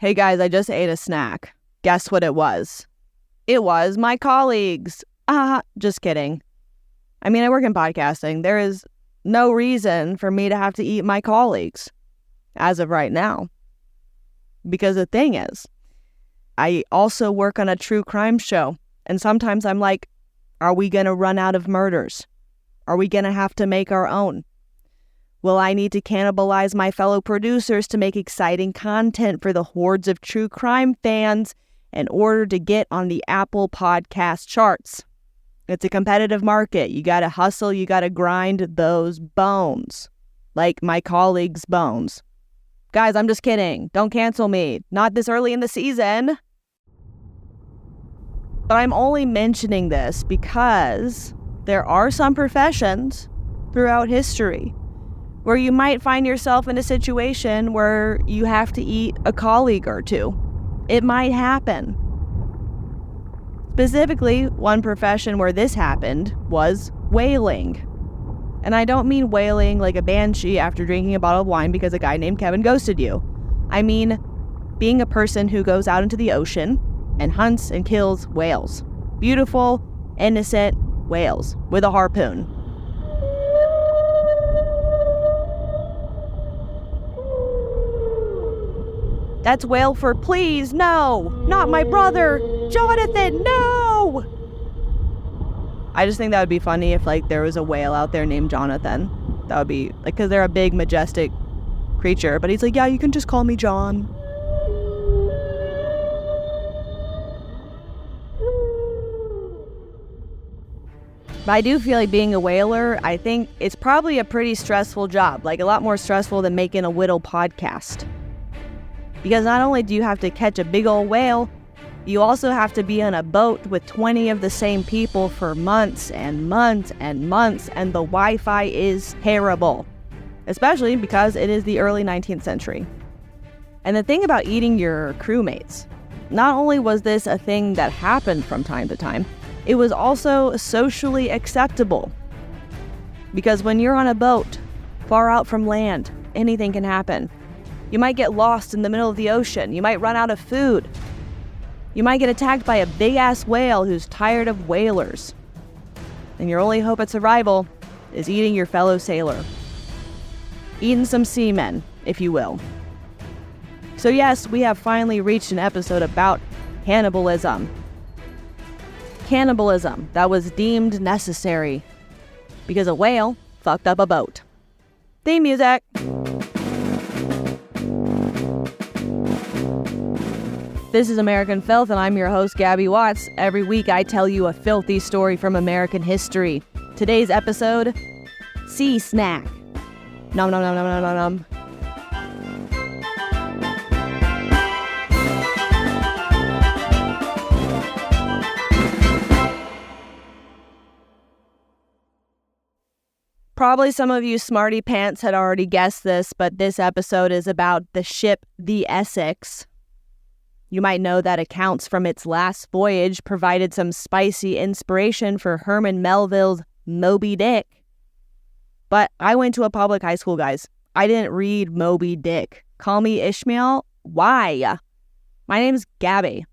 Hey guys, I just ate a snack. Guess what it was? It was my colleagues. Just kidding. I mean, I work in podcasting. There is no reason for me to have to eat my colleagues as of right now. Because the thing is, I also work on a true crime show. And sometimes I'm like, are we going to run out of murders? Are we going to have to make our own? Will I need to cannibalize my fellow producers to make exciting content for the hordes of true crime fans in order to get on the Apple podcast charts? It's a competitive market. You got to hustle. You got to grind those bones, like my colleagues' bones. Guys, I'm just kidding. Don't cancel me. Not this early in the season. But I'm only mentioning this because there are some professions throughout history where you might find yourself in a situation where you have to eat a colleague or two. It might happen. Specifically, one profession where this happened was whaling. And I don't mean whaling like a banshee after drinking a bottle of wine because a guy named Kevin ghosted you. I mean being a person who goes out into the ocean and hunts and kills whales. Beautiful, innocent whales with a harpoon. That's whale for please, no! Not my brother! Jonathan, no! I just think that would be funny if, there was a whale out there named Jonathan. That would be, because they're a big, majestic creature. But he's like, yeah, you can just call me John. But I do feel like being a whaler, I think it's probably a pretty stressful job. A lot more stressful than making a whittle podcast. Because not only do you have to catch a big old whale, you also have to be on a boat with 20 of the same people for months and months and months, and the Wi-Fi is terrible. Especially because it is the early 19th century. And the thing about eating your crewmates, not only was this a thing that happened from time to time, it was also socially acceptable. Because when you're on a boat, far out from land, anything can happen. You might get lost in the middle of the ocean. You might run out of food. You might get attacked by a big-ass whale who's tired of whalers. And your only hope at survival is eating your fellow sailor. Eating some seamen, if you will. So yes, we have finally reached an episode about cannibalism. Cannibalism that was deemed necessary because a whale fucked up a boat. Theme music. This is American Filth, and I'm your host, Gabby Watts. Every week, I tell you a filthy story from American history. Today's episode, Sea Snack. Nom nom nom nom nom nom nom. Probably some of you smarty pants had already guessed this, but this episode is about the ship, the Essex. You might know that accounts from its last voyage provided some spicy inspiration for Herman Melville's Moby-Dick. But I went to a public high school, guys. I didn't read Moby-Dick. Call me Ishmael? Why? My name's Gabby.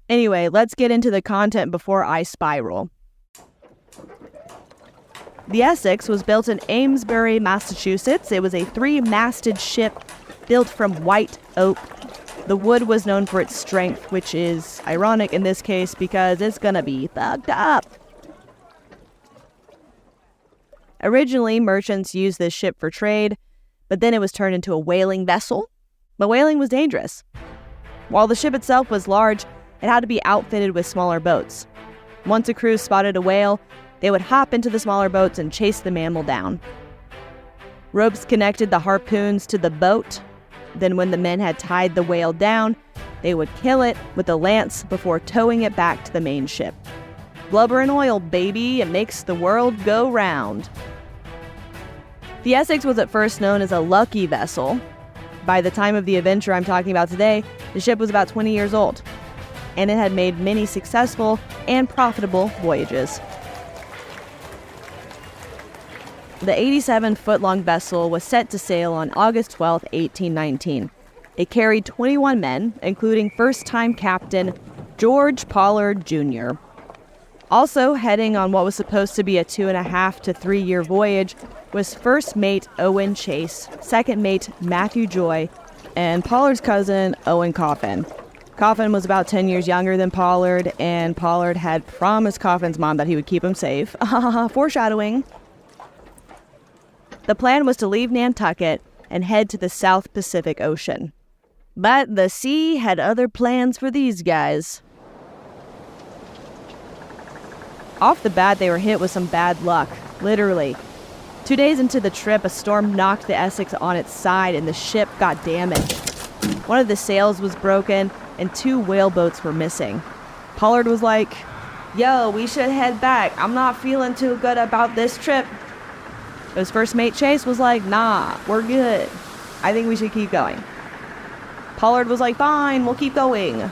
Anyway, let's get into the content before I spiral. The Essex was built in Amesbury, Massachusetts. It was a 3-masted ship built from white oak. The wood was known for its strength, which is ironic in this case because it's gonna be fucked up. Originally, merchants used this ship for trade, but then it was turned into a whaling vessel. But whaling was dangerous. While the ship itself was large, it had to be outfitted with smaller boats. Once a crew spotted a whale, they would hop into the smaller boats and chase the mammal down. Ropes connected the harpoons to the boat. Then when the men had tied the whale down, they would kill it with a lance before towing it back to the main ship. Blubber and oil, baby, it makes the world go round. The Essex was at first known as a lucky vessel. By the time of the adventure I'm talking about today, the ship was about 20 years old, and it had made many successful and profitable voyages. The 87-foot-long vessel was set to sail on August 12, 1819. It carried 21 men, including first-time captain George Pollard Jr. Also heading on what was supposed to be a 2.5 to 3 year voyage was first mate Owen Chase, second mate Matthew Joy, and Pollard's cousin Owen Coffin. Coffin was about 10 years younger than Pollard, and Pollard had promised Coffin's mom that he would keep him safe. Foreshadowing. The plan was to leave Nantucket and head to the South Pacific Ocean. But the sea had other plans for these guys. Off the bat, they were hit with some bad luck, literally. 2 days into the trip, a storm knocked the Essex on its side and the ship got damaged. One of the sails was broken and 2 whaleboats were missing. Pollard was like, "Yo, we should head back. I'm not feeling too good about this trip." His first mate Chase was like, "Nah, we're good. I think we should keep going." Pollard was like, "Fine, we'll keep going."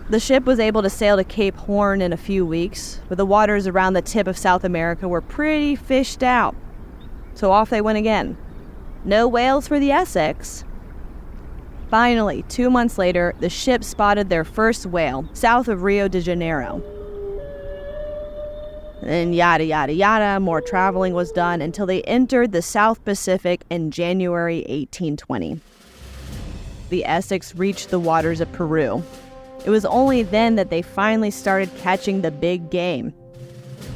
The ship was able to sail to Cape Horn in a few weeks, but the waters around the tip of South America were pretty fished out. So off they went again. No whales for the Essex. Finally, 2 months later, the ship spotted their first whale south of Rio de Janeiro. And yada yada yada, more traveling was done until they entered the South Pacific in January 1820. The Essex reached the waters of Peru. It was only then that they finally started catching the big game.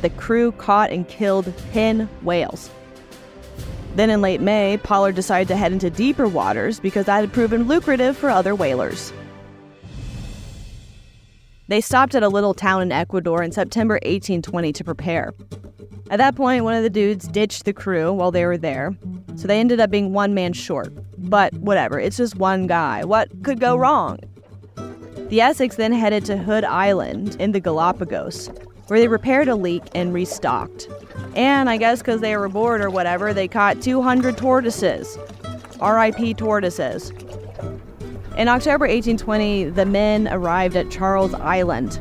The crew caught and killed 10 whales. Then in late May, Pollard decided to head into deeper waters because that had proven lucrative for other whalers. They stopped at a little town in Ecuador in September 1820 to prepare. At that point, one of the dudes ditched the crew while they were there, so they ended up being one man short. But whatever, it's just one guy. What could go wrong? The Essex then headed to Hood Island in the Galapagos, where they repaired a leak and restocked. And I guess because they were bored or whatever, they caught 200 tortoises. R.I.P. tortoises. In October 1820, the men arrived at Charles Island.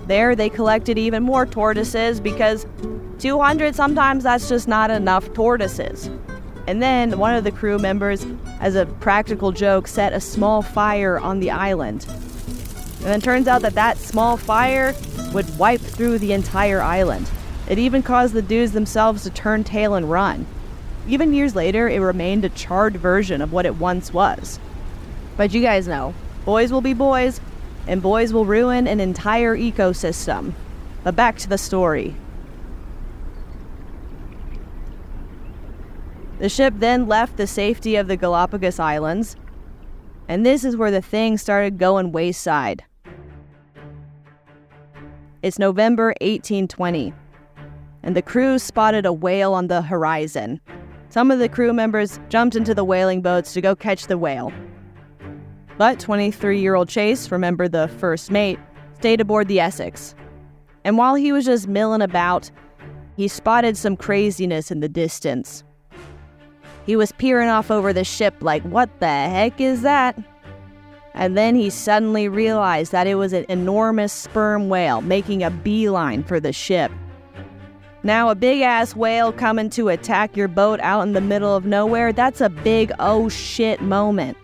There, they collected even more tortoises because 200, sometimes that's just not enough tortoises. And then one of the crew members, as a practical joke, set a small fire on the island. And it turns out that that small fire would wipe through the entire island. It even caused the dudes themselves to turn tail and run. Even years later, it remained a charred version of what it once was. But you guys know, boys will be boys, and boys will ruin an entire ecosystem. But back to the story. The ship then left the safety of the Galapagos Islands, and this is where the thing started going wayside. It's November 1820, and the crew spotted a whale on the horizon. Some of the crew members jumped into the whaling boats to go catch the whale. But 23-year-old Chase, remember the first mate, stayed aboard the Essex. And while he was just milling about, he spotted some craziness in the distance. He was peering off over the ship like, what the heck is that? And then he suddenly realized that it was an enormous sperm whale making a beeline for the ship. Now, a big-ass whale coming to attack your boat out in the middle of nowhere, that's a big oh shit moment.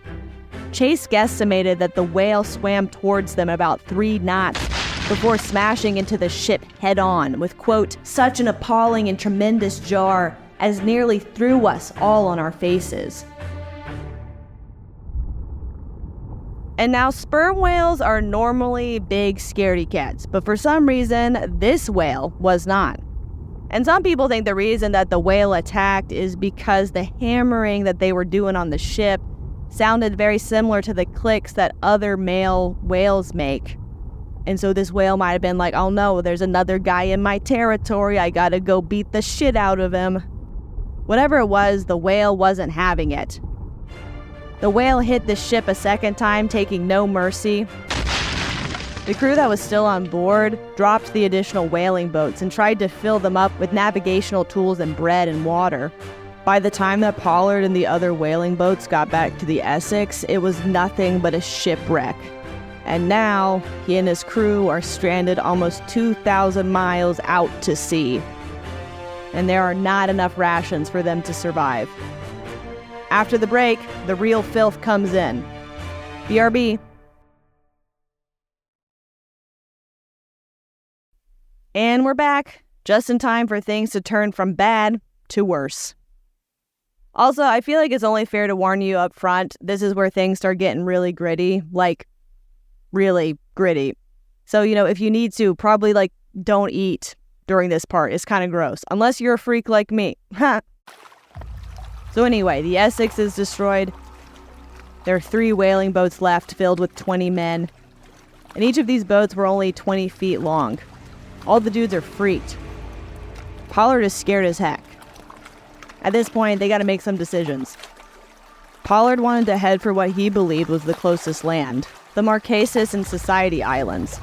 Chase guesstimated that the whale swam towards them about 3 knots before smashing into the ship head-on with, quote, such an appalling and tremendous jar as nearly threw us all on our faces. And now sperm whales are normally big scaredy cats, but for some reason, this whale was not. And some people think the reason that the whale attacked is because the hammering that they were doing on the ship sounded very similar to the clicks that other male whales make. And so this whale might have been like, oh no, there's another guy in my territory, I gotta go beat the shit out of him. Whatever it was, the whale wasn't having it. The whale hit the ship a second time, taking no mercy. The crew that was still on board dropped the additional whaling boats and tried to fill them up with navigational tools and bread and water. By the time that Pollard and the other whaling boats got back to the Essex, it was nothing but a shipwreck. And now, he and his crew are stranded almost 2,000 miles out to sea. and there are not enough rations for them to survive. After the break, the real filth comes in. BRB. And we're back, just in time for things to turn from bad to worse. Also, I feel like it's only fair to warn you up front, this is where things start getting really gritty, like really gritty. So, if you need to, probably don't eat during this part. It's kind of gross, unless you're a freak like me. So anyway, the Essex is destroyed. There are 3 whaling boats left filled with 20 men, and each of these boats were only 20 feet long. All the dudes are freaked. Pollard is scared as heck. At this point, they got to make some decisions. Pollard wanted to head for what he believed was the closest land, the Marquesas and Society Islands.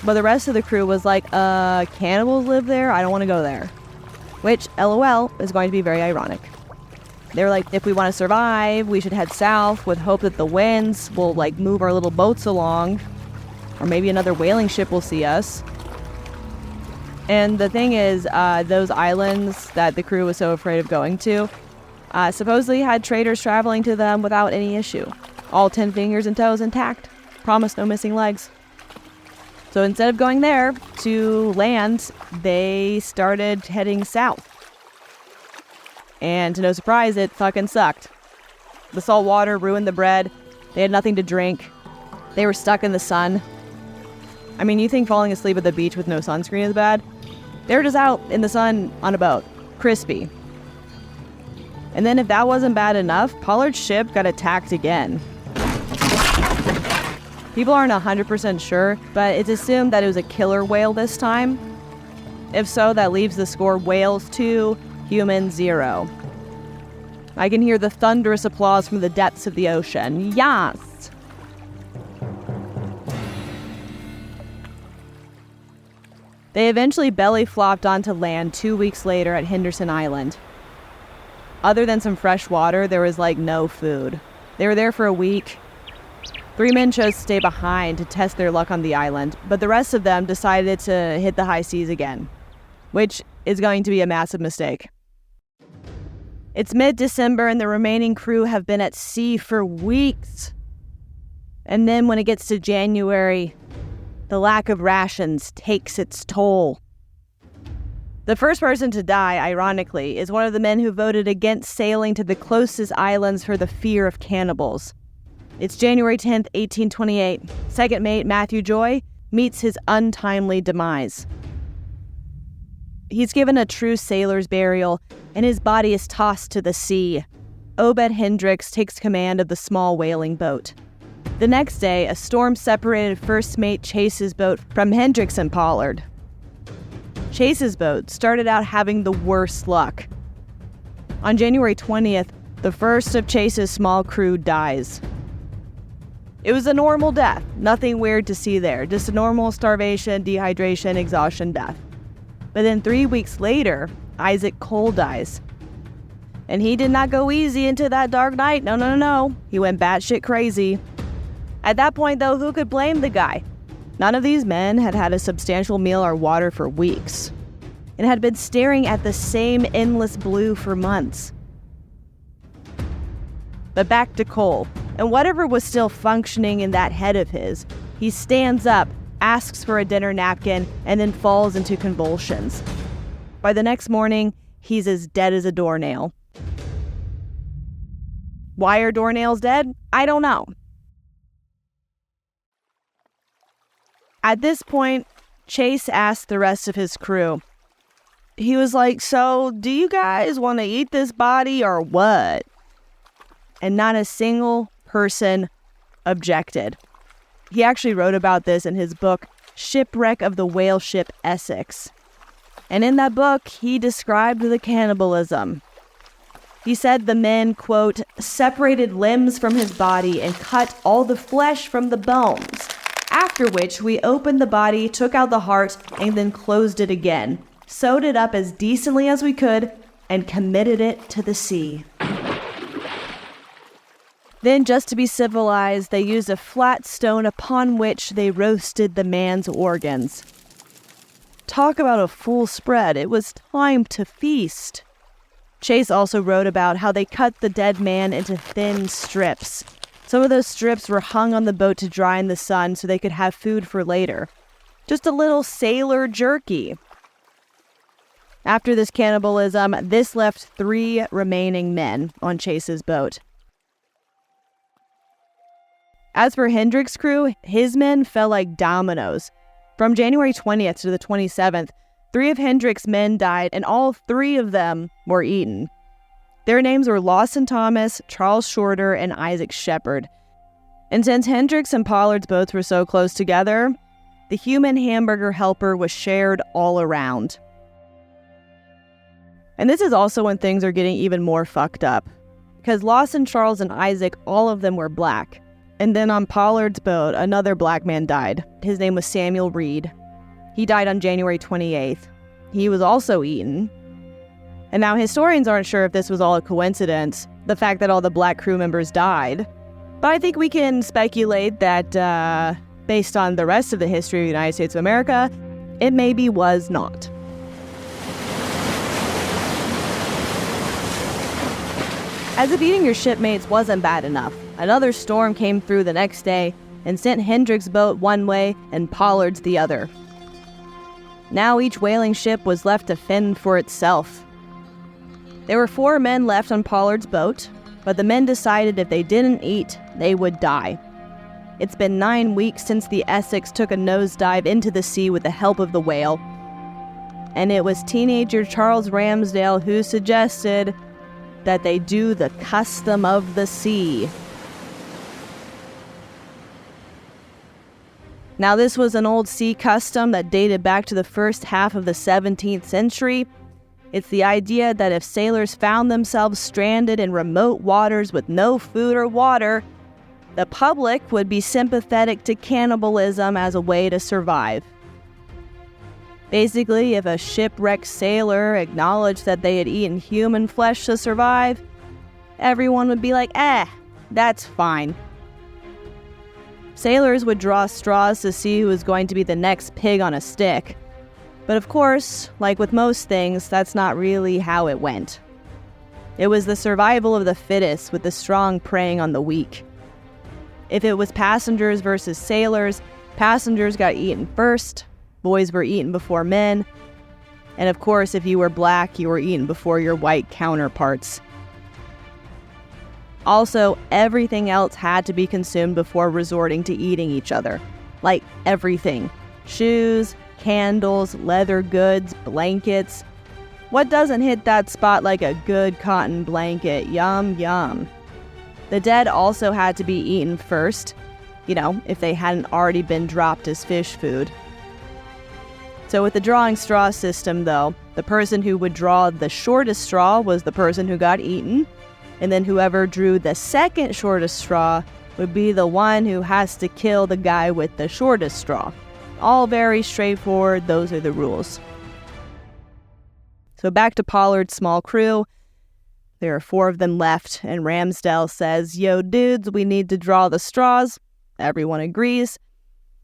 But the rest of the crew was like, cannibals live there? I don't want to go there. Which, LOL, is going to be very ironic. They're like, if we want to survive, we should head south with hope that the winds will move our little boats along. Or maybe another whaling ship will see us. And the thing is, those islands that the crew was so afraid of going to, supposedly had traders traveling to them without any issue. All 10 fingers and toes intact. Promise no missing legs. So instead of going there to land, they started heading south. And to no surprise, it fucking sucked. The salt water ruined the bread. They had nothing to drink. They were stuck in the sun. I mean, you think falling asleep at the beach with no sunscreen is bad? They were just out in the sun on a boat. Crispy. And then if that wasn't bad enough, Pollard's ship got attacked again. People aren't 100% sure, but it's assumed that it was a killer whale this time. If so, that leaves the score whales 2, humans 0. I can hear the thunderous applause from the depths of the ocean. Yes! They eventually belly flopped onto land 2 weeks later at Henderson Island. Other than some fresh water, there was no food. They were there for a week. 3 men chose to stay behind to test their luck on the island, but the rest of them decided to hit the high seas again, which is going to be a massive mistake. It's mid-December and the remaining crew have been at sea for weeks. And then when it gets to January, the lack of rations takes its toll. The first person to die, ironically, is one of the men who voted against sailing to the closest islands for the fear of cannibals. It's January 10th, 1828. Second mate Matthew Joy meets his untimely demise. He's given a true sailor's burial, and his body is tossed to the sea. Obed Hendricks takes command of the small whaling boat. The next day, a storm separated first mate Chase's boat from Hendricks and Pollard. Chase's boat started out having the worst luck. On January 20th, the first of Chase's small crew dies. It was a normal death, nothing weird to see there, just a normal starvation, dehydration, exhaustion death. But then 3 weeks later, Isaac Cole dies. And he did not go easy into that dark night, no. He went batshit crazy. At that point though, who could blame the guy? None of these men had had a substantial meal or water for weeks, and had been staring at the same endless blue for months. But back to Cole, and whatever was still functioning in that head of his, he stands up, asks for a dinner napkin, and then falls into convulsions. By the next morning, he's as dead as a doornail. Why are doornails dead? I don't know. At this point, Chase asked the rest of his crew. He was like, so do you guys want to eat this body or what? And not a single person objected. He actually wrote about this in his book, Shipwreck of the Whale Ship Essex. And in that book, he described the cannibalism. He said the men, quote, separated limbs from his body and cut all the flesh from the bones. After which, we opened the body, took out the heart, and then closed it again, sewed it up as decently as we could, and committed it to the sea. Then, just to be civilized, they used a flat stone upon which they roasted the man's organs. Talk about a full spread. It was time to feast. Chase also wrote about how they cut the dead man into thin strips. Some of those strips were hung on the boat to dry in the sun so they could have food for later. Just a little sailor jerky. After this cannibalism, this left 3 remaining men on Chase's boat. As for Hendrick's crew, his men fell like dominoes. From January 20th to the 27th, 3 of Hendrick's men died, and all 3 of them were eaten. Their names were Lawson Thomas, Charles Shorter, and Isaac Shepard. And since Hendrick's and Pollard's boats were so close together, the human hamburger helper was shared all around. And this is also when things are getting even more fucked up. Because Lawson, Charles, and Isaac, all of them were black. And then on Pollard's boat, another black man died. His name was Samuel Reed. He died on January 28th. He was also eaten. And now historians aren't sure if this was all a coincidence, the fact that all the black crew members died. But I think we can speculate that, based on the rest of the history of the United States of America, it maybe was not. As if eating your shipmates wasn't bad enough, another storm came through the next day and sent Hendrick's boat one way and Pollard's the other. Now each whaling ship was left to fend for itself. There were 4 men left on Pollard's boat, but the men decided if they didn't eat, they would die. It's been 9 weeks since the Essex took a nosedive into the sea with the help of the whale. And it was teenager Charles Ramsdale who suggested that they do the custom of the sea. Now, this was an old sea custom that dated back to the first half of the 17th century. It's the idea that if sailors found themselves stranded in remote waters with no food or water, the public would be sympathetic to cannibalism as a way to survive. Basically, if a shipwrecked sailor acknowledged that they had eaten human flesh to survive, everyone would be like, that's fine. Sailors would draw straws to see who was going to be the next pig on a stick. But of course, like with most things, that's not really how it went. It was the survival of the fittest, with the strong preying on the weak. If it was passengers versus sailors, passengers got eaten first, boys were eaten before men, and of course, if you were black, you were eaten before your white counterparts. Also, everything else had to be consumed before resorting to eating each other. Like everything. Shoes, candles, leather goods, blankets. What doesn't hit that spot like a good cotton blanket? Yum, yum. The dead also had to be eaten first, if they hadn't already been dropped as fish food. So with the drawing straw system, though, the person who would draw the shortest straw was the person who got eaten, and then whoever drew the second shortest straw would be the one who has to kill the guy with the shortest straw. All very straightforward, those are the rules. So back to Pollard's small crew. There are 4 of them left, and Ramsdale says, "Yo, dudes, we need to draw the straws." Everyone agrees.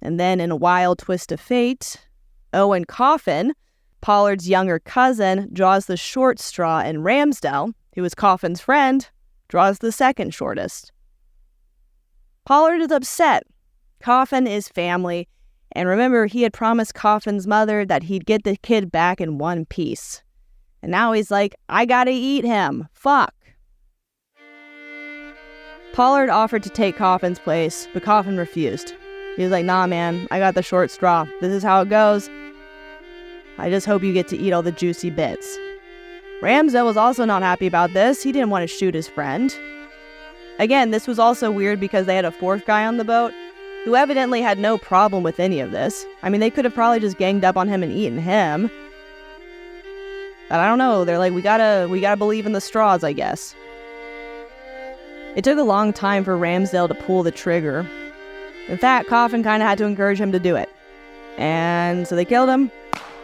And then in a wild twist of fate, Owen Coffin, Pollard's younger cousin, draws the short straw, and Ramsdale, who was Coffin's friend, draws the second shortest. Pollard is upset. Coffin is family, and remember, he had promised Coffin's mother that he'd get the kid back in one piece. And now he's like, I gotta eat him. Fuck. Pollard offered to take Coffin's place, but Coffin refused. He was like, nah, man, I got the short straw. This is how it goes. I just hope you get to eat all the juicy bits. Ramsdale was also not happy about this. He didn't want to shoot his friend. Again, this was also weird because they had a 4th guy on the boat who evidently had no problem with any of this. I mean, they could have probably just ganged up on him and eaten him. But I don't know. They're like, we gotta believe in the straws, I guess. It took a long time for Ramsdale to pull the trigger. In fact, Coffin kind of had to encourage him to do it. And so they killed him,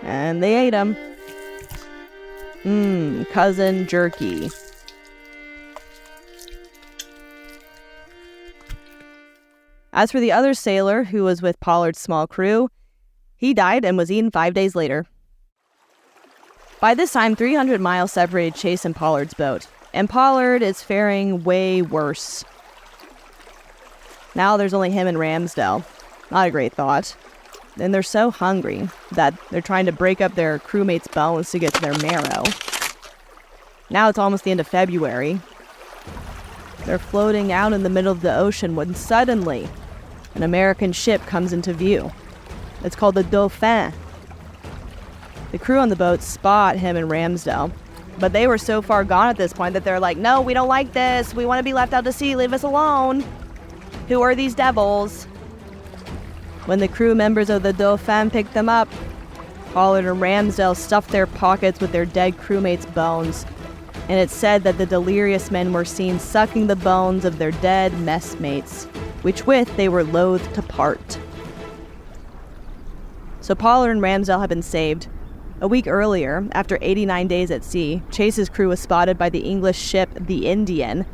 and they ate him. Cousin jerky. As for the other sailor who was with Pollard's small crew, He died and was eaten 5 days later. By this time, 300 miles separated Chase and Pollard's boat, and Pollard is faring way worse. Now there's only him and Ramsdell. Not a great thought. And they're so hungry that they're trying to break up their crewmates' bones to get to their marrow. Now it's almost the end of February. They're floating out in the middle of the ocean when suddenly an American ship comes into view. It's called the Dauphin. The crew on the boat spot him and Ramsdell, but they were so far gone at this point that they're like, "No, we don't like this. We want to be left out to sea. Leave us alone. Who are these devils?" When the crew members of the Dauphin picked them up, Pollard and Ramsdell stuffed their pockets with their dead crewmates' bones, and it's said that the delirious men were seen sucking the bones of their dead messmates, which with they were loath to part. So Pollard and Ramsdell had been saved. A week earlier, after 89 days at sea, Chase's crew was spotted by the English ship the Indian,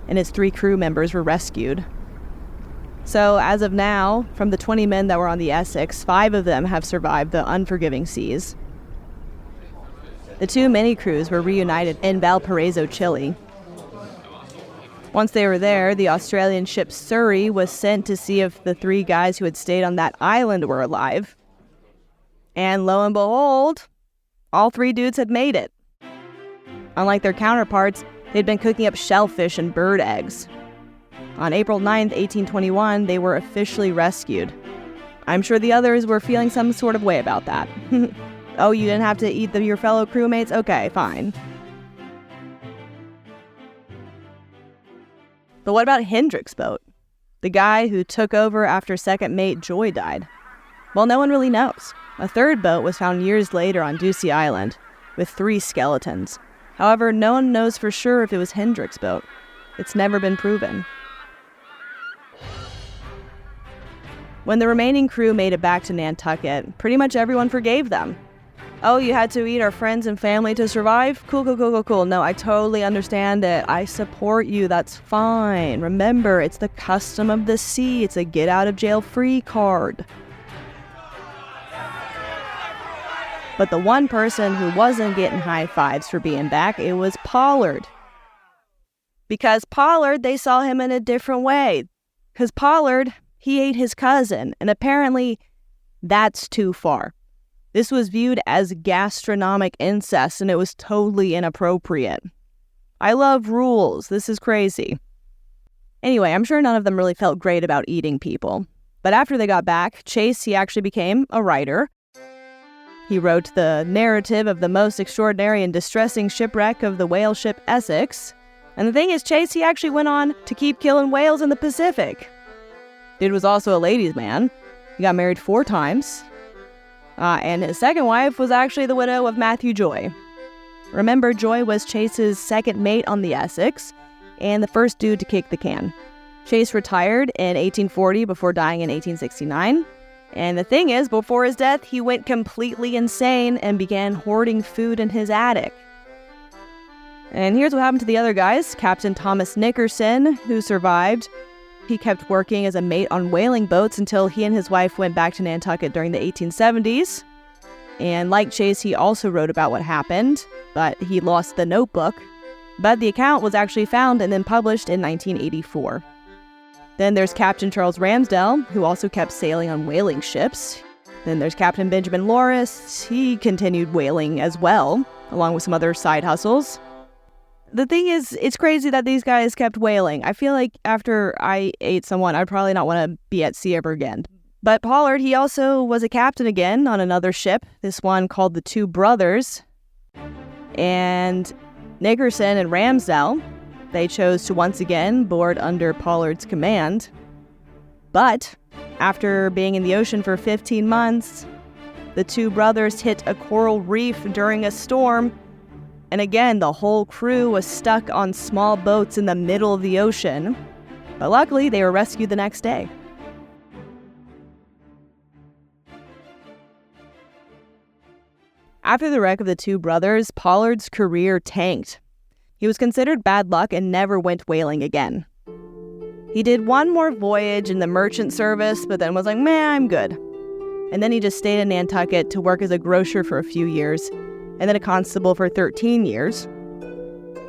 and his 3 crew members were rescued. So, as of now, from the 20 men that were on the Essex, 5 of them have survived the unforgiving seas. The 2 mini-crews were reunited in Valparaiso, Chile. Once they were there, the Australian ship Surrey was sent to see if the 3 guys who had stayed on that island were alive. And lo and behold, all 3 dudes had made it. Unlike their counterparts, they'd been cooking up shellfish and bird eggs. On April 9th, 1821, they were officially rescued. I'm sure the others were feeling some sort of way about that. Oh, you didn't have to eat your fellow crewmates? Okay, fine. But what about Hendrick's boat? The guy who took over after second mate Joy died? Well, no one really knows. A third boat was found years later on Ducie Island, with 3 skeletons. However, no one knows for sure if it was Hendrick's boat. It's never been proven. When the remaining crew made it back to Nantucket, pretty much everyone forgave them. Oh, you had to eat our friends and family to survive? Cool. No, I totally understand it. I support you. That's fine. Remember, it's the custom of the sea. It's a get-out-of-jail-free card. But the one person who wasn't getting high fives for being back, it was Pollard. Because Pollard, they saw him in a different way. Because Pollard, he ate his cousin, and apparently that's too far. This was viewed as gastronomic incest, and it was totally inappropriate. I love rules. This is crazy. Anyway, I'm sure none of them really felt great about eating people. But after they got back, Chase, he actually became a writer. He wrote the narrative of the most extraordinary and distressing shipwreck of the whale ship Essex. And the thing is, Chase, he actually went on to keep killing whales in the Pacific. Dude was also a ladies' man. He got married 4 times. And his second wife was actually the widow of Matthew Joy. Remember, Joy was Chase's second mate on the Essex and the first dude to kick the can. Chase retired in 1840 before dying in 1869. And the thing is, before his death, he went completely insane and began hoarding food in his attic. And here's what happened to the other guys. Captain Thomas Nickerson, who survived, he kept working as a mate on whaling boats until he and his wife went back to Nantucket during the 1870s. And like Chase, he also wrote about what happened, but he lost the notebook. But the account was actually found and then published in 1984. Then there's Captain Charles Ramsdell, who also kept sailing on whaling ships. Then there's Captain Benjamin Loris. He continued whaling as well, along with some other side hustles. The thing is, it's crazy that these guys kept whaling. I feel like after I ate someone, I'd probably not want to be at sea ever again. But Pollard, he also was a captain again on another ship, this one called the Two Brothers. And Nickerson and Ramsdell, they chose to once again board under Pollard's command. But after being in the ocean for 15 months, the Two Brothers hit a coral reef during a storm. And again, the whole crew was stuck on small boats in the middle of the ocean. But luckily, they were rescued the next day. After the wreck of the Two Brothers, Pollard's career tanked. He was considered bad luck and never went whaling again. He did one more voyage in the merchant service, but then was like, meh, I'm good. and then he just stayed in Nantucket to work as a grocer for a few years, and then a constable for 13 years.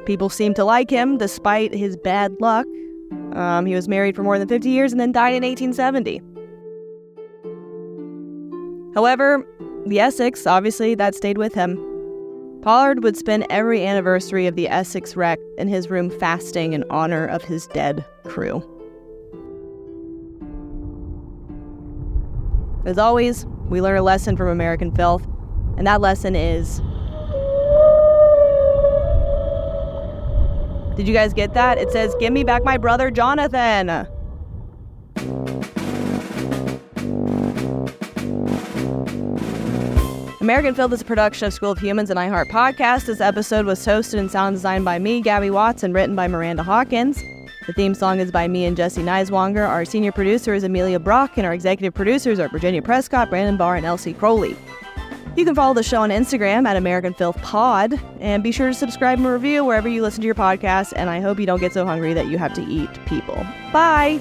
People seemed to like him despite his bad luck. He was married for more than 50 years and then died in 1870. However, the Essex, obviously, that stayed with him. Pollard would spend every anniversary of the Essex wreck in his room fasting in honor of his dead crew. As always, we learn a lesson from American Filth, and that lesson is... Did you guys get that? It says, "Give me back my brother Jonathan." American Filth is a production of School of Humans and iHeart Podcast. This episode was hosted and sound designed by me, Gabby Watts, and written by Miranda Hawkins. The theme song is by me and Jesse Neiswanger. Our senior producer is Amelia Brock, and our executive producers are Virginia Prescott, Brandon Barr, and Elsie Crowley. You can follow the show on Instagram at American Filth Pod, and be sure to subscribe and review wherever you listen to your podcast, and I hope you don't get so hungry that you have to eat people. Bye!